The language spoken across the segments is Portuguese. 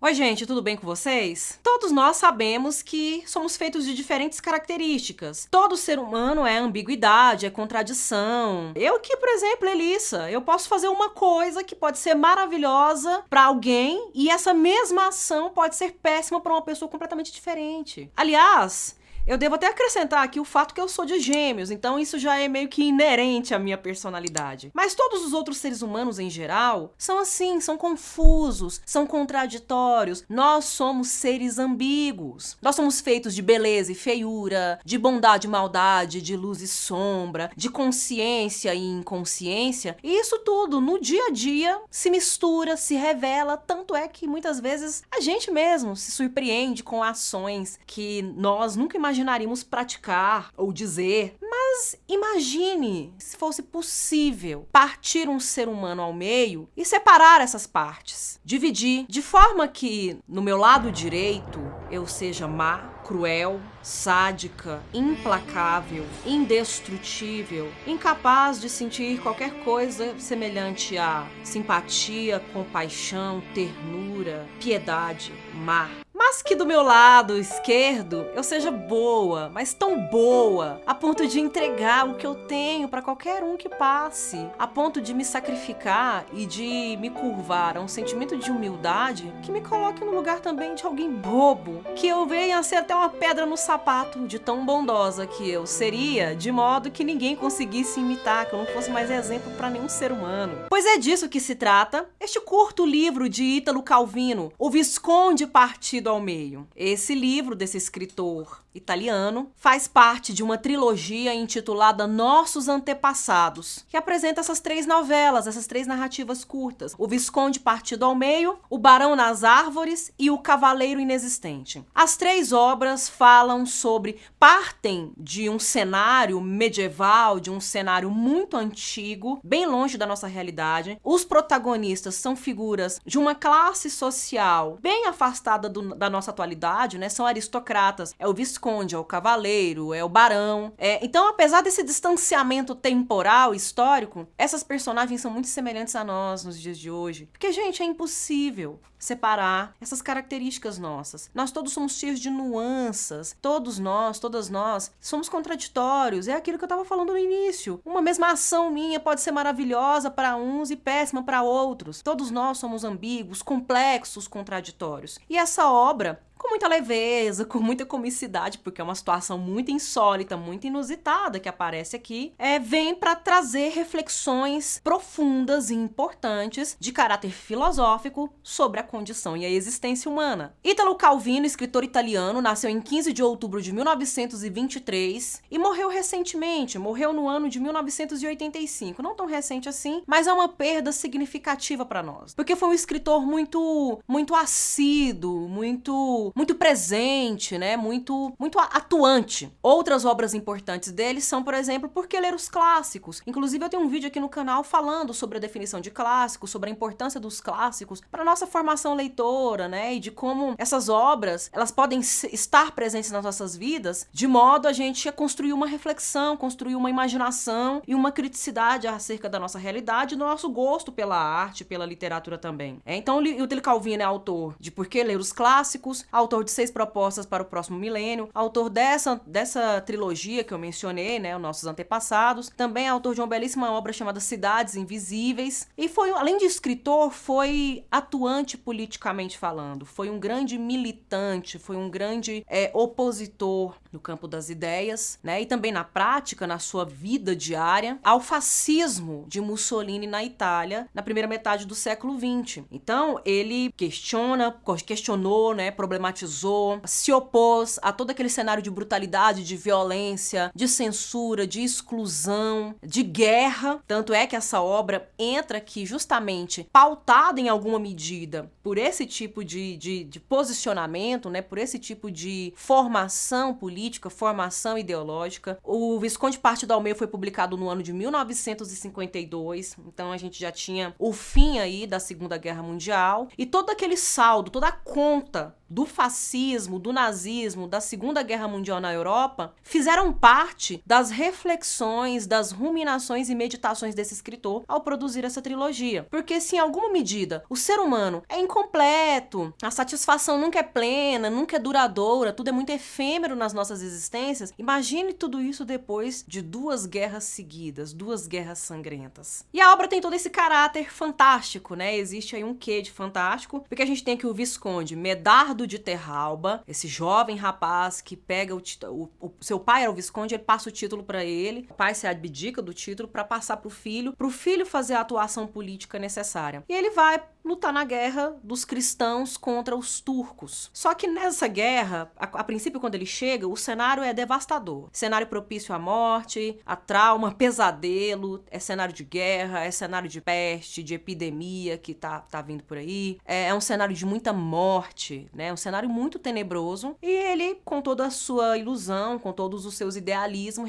Oi, gente, tudo bem com vocês? Todos nós sabemos que somos feitos de diferentes características. Todo ser humano é ambiguidade, é contradição. Eu aqui, por exemplo, Elissa, eu posso fazer uma coisa que pode ser maravilhosa pra alguém e essa mesma ação pode ser péssima pra uma pessoa completamente diferente. Aliás, eu devo até acrescentar aqui o fato que eu sou de Gêmeos, então isso já é meio que inerente à minha personalidade. Mas todos os outros seres humanos em geral são assim, são confusos, são contraditórios. Nós somos seres ambíguos. Nós somos feitos de beleza e feiura, de bondade e maldade, de luz e sombra, de consciência e inconsciência. E isso tudo, no dia a dia, se mistura, se revela, tanto é que muitas vezes a gente mesmo se surpreende com ações que nós nunca imaginaríamos praticar ou dizer. Mas imagine se fosse possível partir um ser humano ao meio e separar essas partes, dividir, de forma que no meu lado direito eu seja má, cruel, sádica, implacável, indestrutível, incapaz de sentir qualquer coisa semelhante a simpatia, compaixão, ternura, piedade, má. Mas que do meu lado esquerdo eu seja boa, mas tão boa, a ponto de entregar o que eu tenho para qualquer um que passe, a ponto de me sacrificar e de me curvar a um sentimento de humildade que me coloque no lugar também de alguém bobo, que eu venha a ser até uma pedra no sapato de tão bondosa que eu seria, de modo que ninguém conseguisse imitar, que eu não fosse mais exemplo para nenhum ser humano. Pois é disso que se trata este curto livro de Ítalo Calvino, O Visconde Partido ao Meio. Esse livro desse escritor italiano faz parte de uma trilogia intitulada Nossos Antepassados, que apresenta essas três novelas, essas três narrativas curtas: O Visconde Partido ao Meio, O Barão nas Árvores e O Cavaleiro Inexistente. As três obras partem de um cenário medieval, de um cenário muito antigo, bem longe da nossa realidade. Os protagonistas são figuras de uma classe social bem afastada da nossa atualidade, né? São aristocratas. É o Visconde, é o Cavaleiro, é o Barão. Então, apesar desse distanciamento temporal, histórico, essas personagens são muito semelhantes a nós nos dias de hoje. Porque, gente, é impossível separar essas características nossas. Nós todos somos cheios de nuances. Todos nós, todas nós, somos contraditórios. É aquilo que eu estava falando no início. Uma mesma ação minha pode ser maravilhosa para uns e péssima para outros. Todos nós somos ambíguos, complexos, contraditórios. E essa obra, com muita leveza, com muita comicidade, porque é uma situação muito insólita, muito inusitada que aparece aqui, vem para trazer reflexões profundas e importantes de caráter filosófico sobre a condição e a existência humana. Ítalo Calvino, escritor italiano, nasceu em 15 de outubro de 1923 e morreu recentemente, morreu no ano de 1985. Não tão recente assim, mas é uma perda significativa para nós, porque foi um escritor muito assíduo, muito presente, né? Muito atuante. Outras obras importantes dele são, por exemplo, Por que Ler os Clássicos? Inclusive, eu tenho um vídeo aqui no canal falando sobre a definição de clássicos, sobre a importância dos clássicos para nossa formação leitora, né? E de como essas obras, elas podem estar presentes nas nossas vidas, de modo a gente a construir uma reflexão, construir uma imaginação e uma criticidade acerca da nossa realidade e do nosso gosto pela arte, pela literatura também. Então, o Ítalo Calvino é autor de Por que Ler os Clássicos, autor de 6 propostas para o próximo milênio, autor dessa trilogia que eu mencionei, né, Os Nossos Antepassados, também é autor de uma belíssima obra chamada Cidades Invisíveis, e foi, além de escritor, foi atuante politicamente falando, foi um grande militante, foi um grande opositor no campo das ideias, né, e também na prática, na sua vida diária, ao fascismo de Mussolini na Itália, na primeira metade do século XX. Então, ele questionou, né, problematizou, se opôs a todo aquele cenário de brutalidade, de violência, de censura, de exclusão, de guerra. Tanto é que essa obra entra aqui justamente pautada em alguma medida por esse tipo de posicionamento, né, por esse tipo de formação política, formação ideológica. O Visconde Partido ao Meio foi publicado no ano de 1952, então a gente já tinha o fim aí da Segunda Guerra Mundial, e todo aquele saldo, toda a conta do fascismo, do nazismo, da Segunda Guerra Mundial na Europa, fizeram parte das reflexões, das ruminações e meditações desse escritor ao produzir essa trilogia. Porque se em alguma medida o ser humano é incompleto, a satisfação nunca é plena, nunca é duradoura, tudo é muito efêmero nas nossas existências, imagine tudo isso depois de 2 guerras seguidas, 2 guerras sangrentas. E a obra tem todo esse caráter fantástico, né? Existe aí um quê de fantástico, porque a gente tem aqui o Visconde Medardo de Terralba, esse jovem rapaz que pega o seu pai era o Visconde, ele passa o título para ele, o pai se abdica do título para passar pro filho fazer a atuação política necessária. E ele vai lutar na guerra dos cristãos contra os turcos. Só que nessa guerra, a princípio quando ele chega, o cenário é devastador. Cenário propício à morte, a trauma, pesadelo, é cenário de guerra, é cenário de peste, de epidemia que tá vindo por aí. É um cenário de muita morte, né? Um cenário muito tenebroso. E ele, com toda a sua ilusão, com todos os seus idealismos,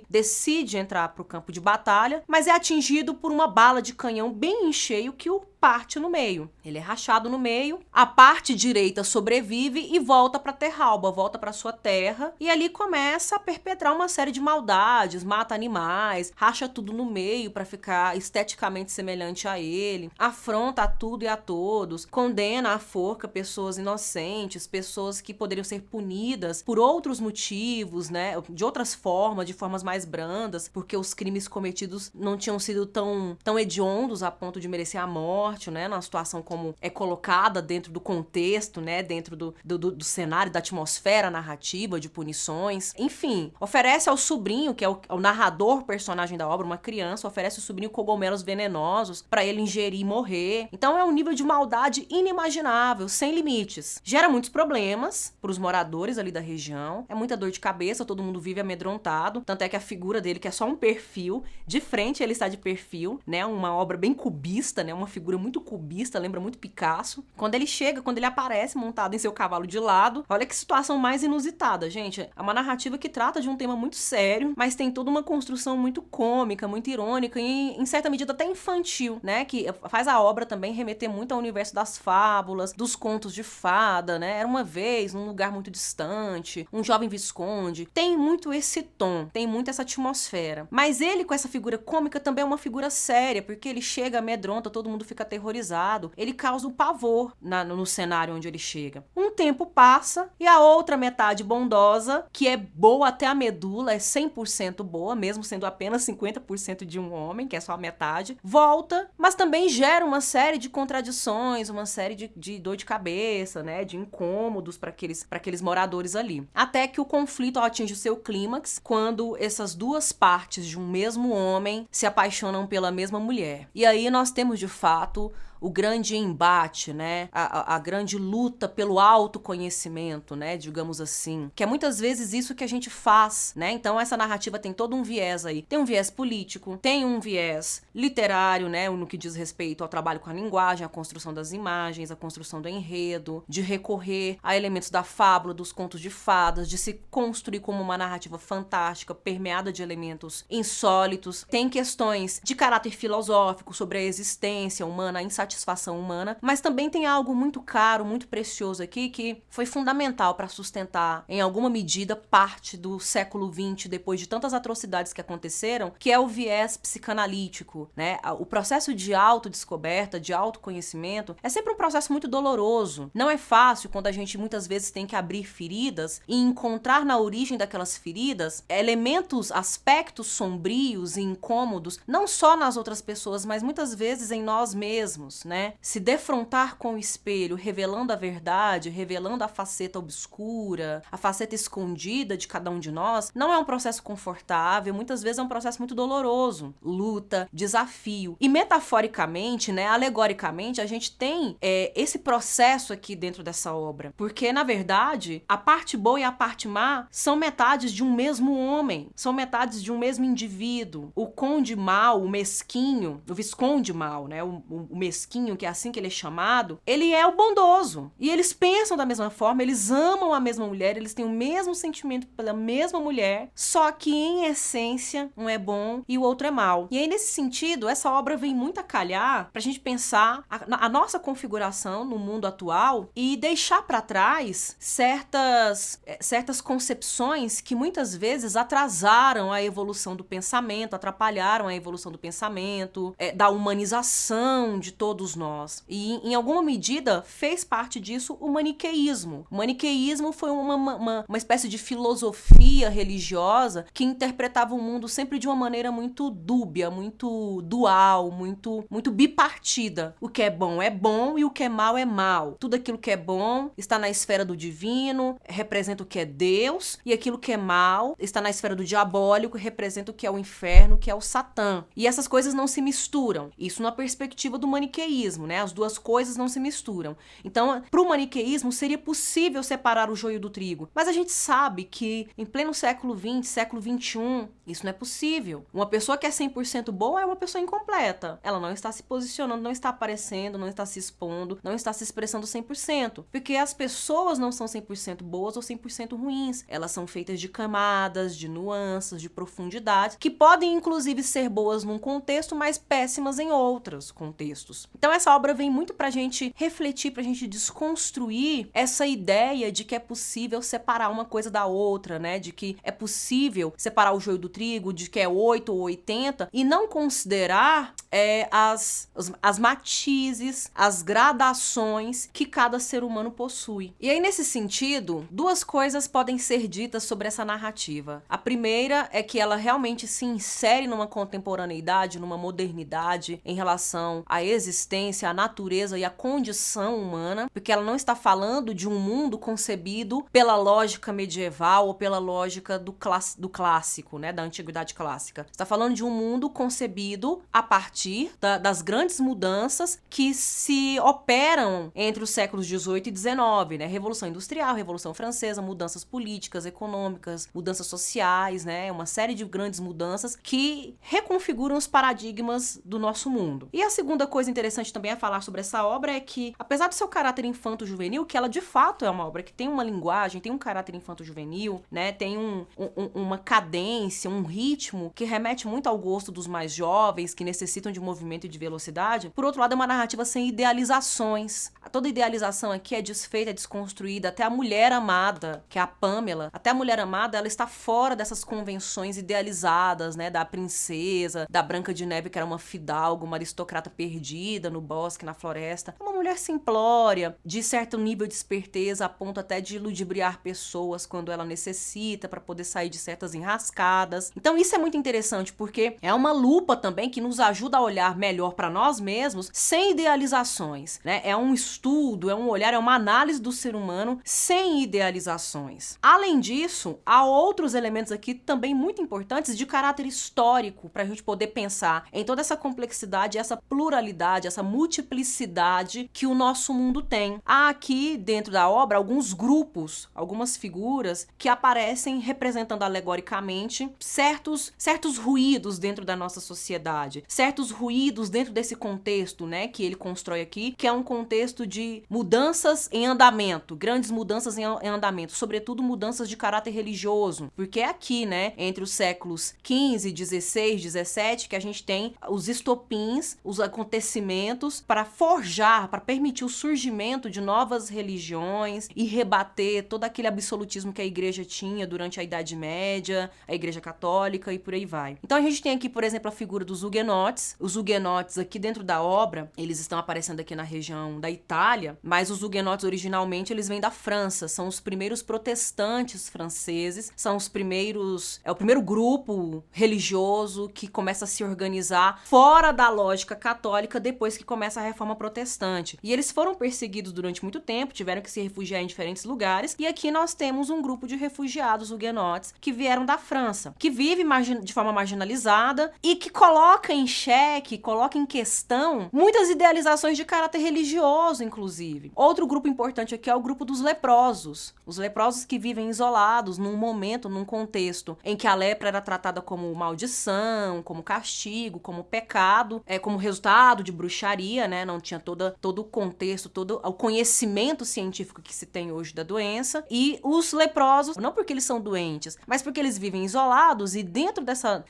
decide entrar pro campo de batalha, mas é atingido por uma bala de canhão bem em cheio que o parte no meio. Ele é rachado no meio, a parte direita sobrevive e volta para Terralba, volta para sua terra e ali começa a perpetrar uma série de maldades, mata animais, racha tudo no meio para ficar esteticamente semelhante a ele, afronta a tudo e a todos, condena à forca pessoas inocentes, pessoas que poderiam ser punidas por outros motivos, né, de outras formas, de formas mais brandas, porque os crimes cometidos não tinham sido tão hediondos a ponto de merecer a morte, né, numa situação como é colocada dentro do contexto, né, dentro do cenário, da atmosfera narrativa, de punições. Enfim, oferece ao sobrinho, que é o narrador personagem da obra, uma criança, oferece ao sobrinho cogumelos venenosos para ele ingerir e morrer. Então é um nível de maldade inimaginável, sem limites. Gera muitos problemas para os moradores ali da região, é muita dor de cabeça, todo mundo vive amedrontado, tanto é que a figura dele, que é só um perfil, de frente ele está de perfil, né, uma obra bem cubista, né, uma figura muito cubista, lembra muito Picasso. Quando ele aparece montado em seu cavalo de lado, olha que situação mais inusitada, gente. É uma narrativa que trata de um tema muito sério, mas tem toda uma construção muito cômica, muito irônica e, em certa medida, até infantil, né? Que faz a obra também remeter muito ao universo das fábulas, dos contos de fada, né? Era uma vez, num lugar muito distante, um jovem visconde. Tem muito esse tom, tem muito essa atmosfera. Mas ele, com essa figura cômica, também é uma figura séria, porque ele chega, amedronta, todo mundo fica aterrorizado, ele causa o pavor no cenário onde ele chega. Um tempo passa e a outra metade bondosa, que é boa até a medula, é 100% boa, mesmo sendo apenas 50% de um homem, que é só a metade, volta, mas também gera uma série de contradições, uma série de dor de cabeça, né, de incômodos para aqueles moradores ali. Até que o conflito atinge o seu clímax, quando essas duas partes de um mesmo homem se apaixonam pela mesma mulher. E aí nós temos, de fato, o grande embate, né? A grande luta pelo autoconhecimento, né? Digamos assim. Que é muitas vezes isso que a gente faz, né? Então essa narrativa tem todo um viés aí. Tem um viés político, tem um viés literário, né? No que diz respeito ao trabalho com a linguagem, a construção das imagens, a construção do enredo, de recorrer a elementos da fábula, dos contos de fadas, de se construir como uma narrativa fantástica, permeada de elementos insólitos. Tem questões de caráter filosófico sobre a existência humana, a insatisfação humana, mas também tem algo muito caro, muito precioso aqui, que foi fundamental para sustentar, em alguma medida, parte do século XX, depois de tantas atrocidades que aconteceram, que é o viés psicanalítico, né? O processo de autodescoberta, de autoconhecimento, é sempre um processo muito doloroso. Não é fácil quando a gente muitas vezes tem que abrir feridas e encontrar na origem daquelas feridas elementos, aspectos sombrios e incômodos, não só nas outras pessoas, mas muitas vezes em nós mesmos, né? Se defrontar com o espelho, revelando a verdade, revelando a faceta obscura, a faceta escondida de cada um de nós, não é um processo confortável, muitas vezes é um processo muito doloroso. Luta, desafio. E metaforicamente, né, alegoricamente, a gente tem esse processo aqui dentro dessa obra. Porque, na verdade, a parte boa e a parte má são metades de um mesmo homem, são metades de um mesmo indivíduo. O conde mau, o mesquinho, o visconde mau, né, o mesquinho, mesquinho, que é assim que ele é chamado, ele é o bondoso. E eles pensam da mesma forma, eles amam a mesma mulher, eles têm o mesmo sentimento pela mesma mulher, só que em essência um é bom e o outro é mau. E aí nesse sentido, essa obra vem muito a calhar pra gente pensar a nossa configuração no mundo atual e deixar pra trás certas concepções que muitas vezes atrasaram a evolução do pensamento, atrapalharam a evolução do pensamento, da humanização de todos nós. E, em alguma medida, fez parte disso o maniqueísmo. O maniqueísmo foi uma espécie de filosofia religiosa que interpretava o mundo sempre de uma maneira muito dúbia, muito dual, muito bipartida. O que é bom e o que é mal é mal. Tudo aquilo que é bom está na esfera do divino, representa o que é Deus, e aquilo que é mal está na esfera do diabólico, representa o que é o inferno, que é o Satã. E essas coisas não se misturam. Isso na perspectiva do maniqueísmo, né? As duas coisas não se misturam. Então, para o maniqueísmo, seria possível separar o joio do trigo. Mas a gente sabe que em pleno século XX, século XXI, isso não é possível. Uma pessoa que é 100% boa é uma pessoa incompleta. Ela não está se posicionando, não está aparecendo, não está se expondo, não está se expressando 100%. Porque as pessoas não são 100% boas ou 100% ruins. Elas são feitas de camadas, de nuances, de profundidade, que podem inclusive ser boas num contexto, mas péssimas em outros contextos. Então essa obra vem muito pra gente refletir, pra gente desconstruir essa ideia de que é possível separar uma coisa da outra, né? De que é possível separar o joio do trigo, de que é 8 ou 80, e não considerar as matizes, as gradações que cada ser humano possui. E aí, nesse sentido, duas coisas podem ser ditas sobre essa narrativa. A primeira é que ela realmente se insere numa contemporaneidade, numa modernidade em relação à existência, à natureza e à condição humana, porque ela não está falando de um mundo concebido pela lógica medieval ou pela lógica do clássico, né, da antiguidade clássica. Está falando de um mundo concebido a partir das grandes mudanças que se operam entre os séculos 18 e 19, né? Revolução Industrial, Revolução Francesa, mudanças políticas, econômicas, mudanças sociais, né? Uma série de grandes mudanças que reconfiguram os paradigmas do nosso mundo. E a segunda coisa interessante também a falar sobre essa obra é que, apesar do seu caráter infanto-juvenil, que ela de fato é uma obra que tem uma linguagem, tem um caráter infanto-juvenil, né? Tem uma cadência, um ritmo que remete muito ao gosto dos mais jovens, que necessitam de movimento e de velocidade. Por outro lado, é uma narrativa sem idealizações. Toda idealização aqui é desfeita, é desconstruída. Até a mulher amada, que é a Pamela, até a mulher amada, ela está fora dessas convenções idealizadas, né? Da princesa, da Branca de Neve, que era uma fidalga, uma aristocrata perdida no bosque, na floresta. É uma mulher simplória, de certo nível de esperteza, a ponto até de ludibriar pessoas quando ela necessita para poder sair de certas enrascadas. Então isso é muito interessante, porque é uma lupa também que nos ajuda a olhar melhor para nós mesmos sem idealizações, né? É um estudo, é um olhar, é uma análise do ser humano sem idealizações. Além disso, há outros elementos aqui também muito importantes de caráter histórico para a gente poder pensar em toda essa complexidade, essa pluralidade, essa multiplicidade que o nosso mundo tem. Há aqui dentro da obra alguns grupos, algumas figuras que aparecem representando alegoricamente certos ruídos dentro da nossa sociedade, certos ruídos dentro desse contexto, né, que ele constrói aqui, que é um contexto de mudanças em andamento, grandes mudanças em andamento, sobretudo mudanças de caráter religioso, porque é aqui, né, entre os séculos 15, 16, 17, que a gente tem os estopins, os acontecimentos para forjar, para permitir o surgimento de novas religiões e rebater todo aquele absolutismo que a igreja tinha durante a Idade Média, a Igreja Católica e por aí vai. Então a gente tem aqui, por exemplo, a figura dos huguenotes. Os huguenotes aqui dentro da obra, eles estão aparecendo aqui na região da Itália, mas os huguenotes originalmente eles vêm da França, são os primeiros protestantes franceses, são os primeiros, é o primeiro grupo religioso que começa a se organizar fora da lógica católica depois que começa a Reforma Protestante. E eles foram perseguidos durante muito tempo, tiveram que se refugiar em diferentes lugares, e aqui nós temos um grupo de refugiados huguenotes que vieram da França, que vive de forma marginalizada e que coloca em xeque, coloca em questão muitas idealizações de caráter religioso, inclusive. Outro grupo importante aqui é o grupo dos leprosos. Os leprosos que vivem isolados num momento, num contexto em que a lepra era tratada como maldição, como castigo, como pecado, como resultado de bruxaria, mixaria, né? Não tinha todo o contexto, todo o conhecimento científico que se tem hoje da doença. E os leprosos, não porque eles são doentes, mas porque eles vivem isolados, e dentro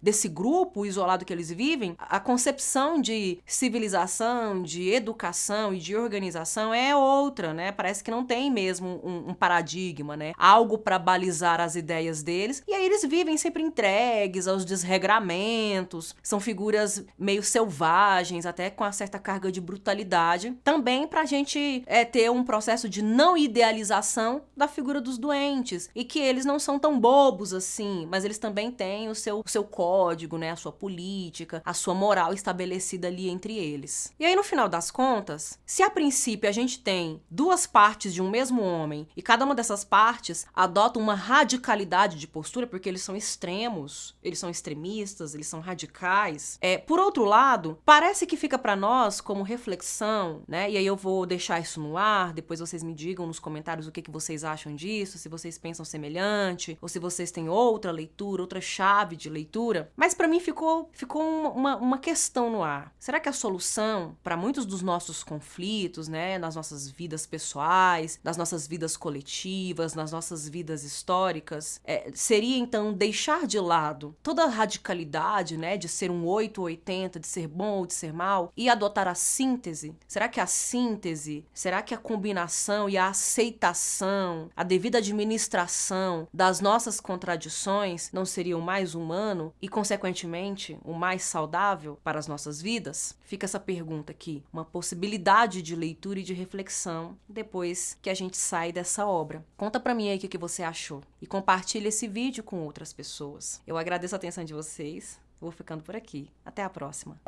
desse grupo isolado que eles vivem, a concepção de civilização, de educação e de organização é outra, né? Parece que não tem mesmo um paradigma, né? Algo para balizar as ideias deles. E aí eles vivem sempre entregues aos desregramentos, são figuras meio selvagens, até com uma certa carga de brutalidade. Também pra gente ter um processo de não idealização da figura dos doentes, e que eles não são tão bobos assim, mas eles também têm o seu código, né? A sua política, a sua moral estabelecida ali entre eles. E aí, no final das contas, se a princípio a gente tem duas partes de um mesmo homem, e cada uma dessas partes adota uma radicalidade de postura, porque eles são extremos, eles são extremistas, eles são radicais. Por outro lado, parece que fica para nós como reflexão, né? E aí eu vou deixar isso no ar, depois vocês me digam nos comentários o que vocês acham disso, se vocês pensam semelhante, ou se vocês têm outra leitura, outra chave de leitura. Mas para mim ficou uma questão no ar. Será que a solução para muitos dos nossos conflitos, né, nas nossas vidas pessoais, nas nossas vidas coletivas, nas nossas vidas históricas, seria então deixar de lado toda a radicalidade, né, de ser um 8 ou 80, de ser bom ou de ser mal, e adotar a síntese? Será que a síntese, será que a combinação e a aceitação, a devida administração das nossas contradições não seria o mais humano e, consequentemente, o mais saudável para as nossas vidas? Fica essa pergunta aqui, uma possibilidade de leitura e de reflexão depois que a gente sai dessa obra. Conta pra mim aí o que você achou e compartilha esse vídeo com outras pessoas. Eu agradeço a atenção de vocês. Vou ficando por aqui. Até a próxima.